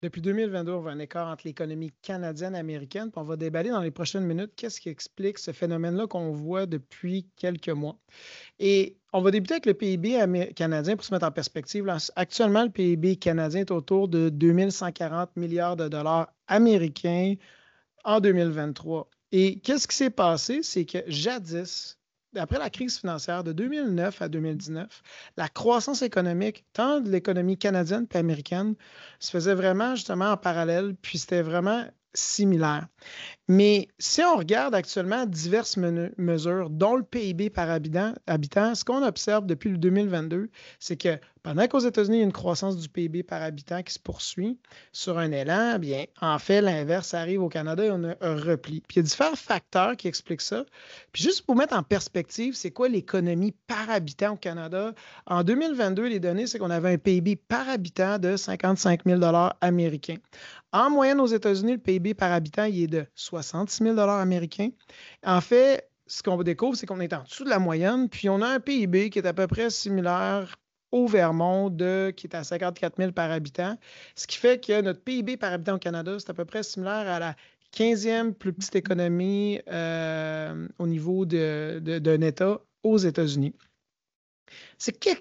Depuis 2022, on voit un écart entre l'économie canadienne et américaine. Puis on va déballer dans les prochaines minutes qu'est-ce qui explique ce phénomène-là qu'on voit depuis quelques mois. Et on va débuter avec le PIB canadien pour se mettre en perspective. Là, actuellement, le PIB canadien est autour de 2140 milliards de dollars américains en 2023. Et qu'est-ce qui s'est passé? C'est que jadis, après la crise financière de 2009 à 2019, la croissance économique, tant de l'économie canadienne qu'américaine, se faisait vraiment justement en parallèle, puis c'était vraiment similaire. Mais si on regarde actuellement diverses mesures, dont le PIB par habitant, ce qu'on observe depuis le 2022, c'est que pendant qu'aux États-Unis, il y a une croissance du PIB par habitant qui se poursuit sur un élan, bien, en fait, l'inverse arrive au Canada et on a un repli. Puis il y a différents facteurs qui expliquent ça. Puis juste pour mettre en perspective, c'est quoi l'économie par habitant au Canada? En 2022, les données, c'est qu'on avait un PIB par habitant de 55 000 américains. En moyenne, aux États-Unis, le PIB par habitant, il est de 66 000 américains. En fait, ce qu'on découvre, c'est qu'on est en dessous de la moyenne, puis on a un PIB qui est à peu près similaire au Vermont, qui est à 54 000 par habitant, ce qui fait que notre PIB par habitant au Canada, c'est à peu près similaire à la 15e plus petite économie au niveau d'un État aux États-Unis.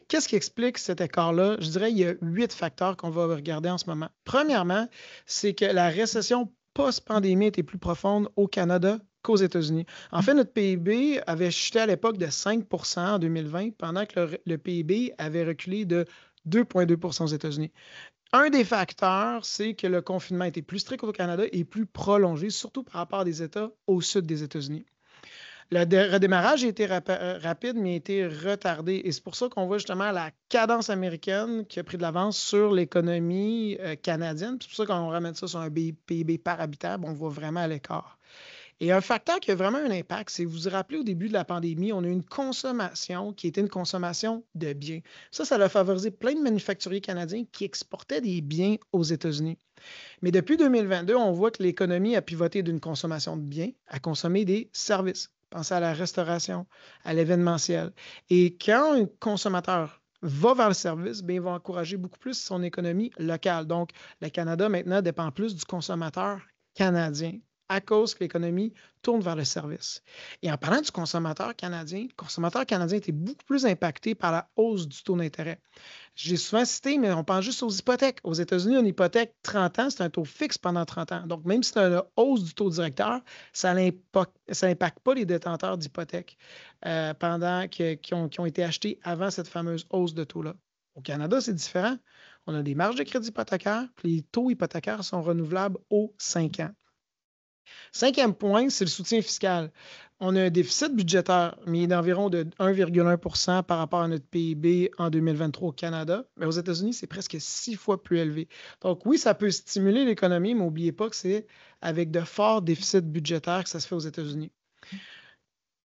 Qu'est-ce qui explique cet écart-là? Je dirais qu'il y a 8 facteurs qu'on va regarder en ce moment. Premièrement, c'est que la récession post-pandémie était plus profonde au Canada qu'aux États-Unis. En fait, notre PIB avait chuté à l'époque de 5 en 2020, pendant que le PIB avait reculé de 2,2 aux États-Unis. Un des facteurs, c'est que le confinement était plus strict au Canada et plus prolongé, surtout par rapport à des États au sud des États-Unis. Le redémarrage a été rapide, mais a été retardé. Et c'est pour ça qu'on voit justement la cadence américaine qui a pris de l'avance sur l'économie canadienne. C'est pour ça qu'on ramène ça sur un PIB par habitant, on voit vraiment à l'écart. Et un facteur qui a vraiment un impact, c'est, vous vous rappelez, au début de la pandémie, on a eu une consommation qui était une consommation de biens. Ça a favorisé plein de manufacturiers canadiens qui exportaient des biens aux États-Unis. Mais depuis 2022, on voit que l'économie a pivoté d'une consommation de biens à consommer des services. Pensez à la restauration, à l'événementiel. Et quand un consommateur va vers le service, bien, il va encourager beaucoup plus son économie locale. Donc, le Canada, maintenant, dépend plus du consommateur canadien à cause que l'économie tourne vers le service. Et en parlant du consommateur canadien, le consommateur canadien était beaucoup plus impacté par la hausse du taux d'intérêt. J'ai souvent cité, mais on pense juste aux hypothèques. Aux États-Unis, une hypothèque 30 ans, c'est un taux fixe pendant 30 ans. Donc, même si c'est une hausse du taux directeur, ça n'impacte pas les détenteurs d'hypothèques qui ont été achetés avant cette fameuse hausse de taux-là. Au Canada, c'est différent. On a des marges de crédit hypothécaire, puis les taux hypothécaires sont renouvelables aux 5 ans. Cinquième point, c'est le soutien fiscal. On a un déficit budgétaire, mais il est d'environ de 1,1 par rapport à notre PIB en 2023 au Canada. Mais aux États-Unis, c'est presque 6 fois plus élevé. Donc oui, ça peut stimuler l'économie, mais n'oubliez pas que c'est avec de forts déficits budgétaires que ça se fait aux États-Unis.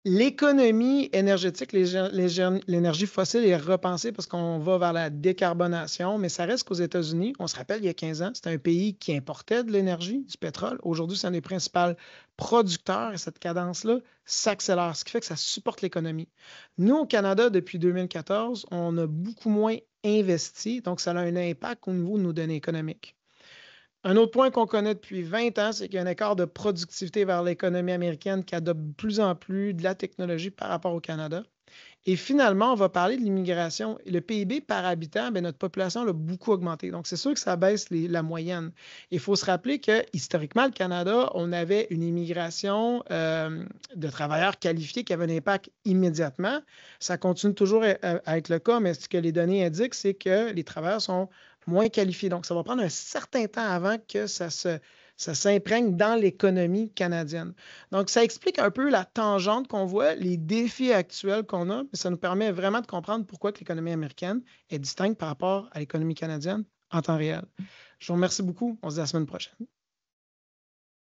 L'économie énergétique, l'énergie fossile est repensée parce qu'on va vers la décarbonation, mais ça reste qu'aux États-Unis, on se rappelle, il y a 15 ans, c'était un pays qui importait de l'énergie, du pétrole. Aujourd'hui, c'est un des principaux producteurs et cette cadence-là s'accélère, ce qui fait que ça supporte l'économie. Nous, au Canada, depuis 2014, on a beaucoup moins investi, donc ça a un impact au niveau de nos données économiques. Un autre point qu'on connaît depuis 20 ans, c'est qu'il y a un écart de productivité vers l'économie américaine qui adopte de plus en plus de la technologie par rapport au Canada. Et finalement, on va parler de l'immigration. Le PIB par habitant, bien, notre population a beaucoup augmenté. Donc, c'est sûr que ça baisse la moyenne. Il faut se rappeler que, historiquement, le Canada, on avait une immigration de travailleurs qualifiés qui avait un impact immédiatement. Ça continue toujours à être le cas, mais ce que les données indiquent, c'est que les travailleurs sont moins qualifiés. Donc, ça va prendre un certain temps avant que ça s'imprègne dans l'économie canadienne. Donc, ça explique un peu la tangente qu'on voit, les défis actuels qu'on a, mais ça nous permet vraiment de comprendre pourquoi que l'économie américaine est distincte par rapport à l'économie canadienne en temps réel. Je vous remercie beaucoup. On se dit à la semaine prochaine.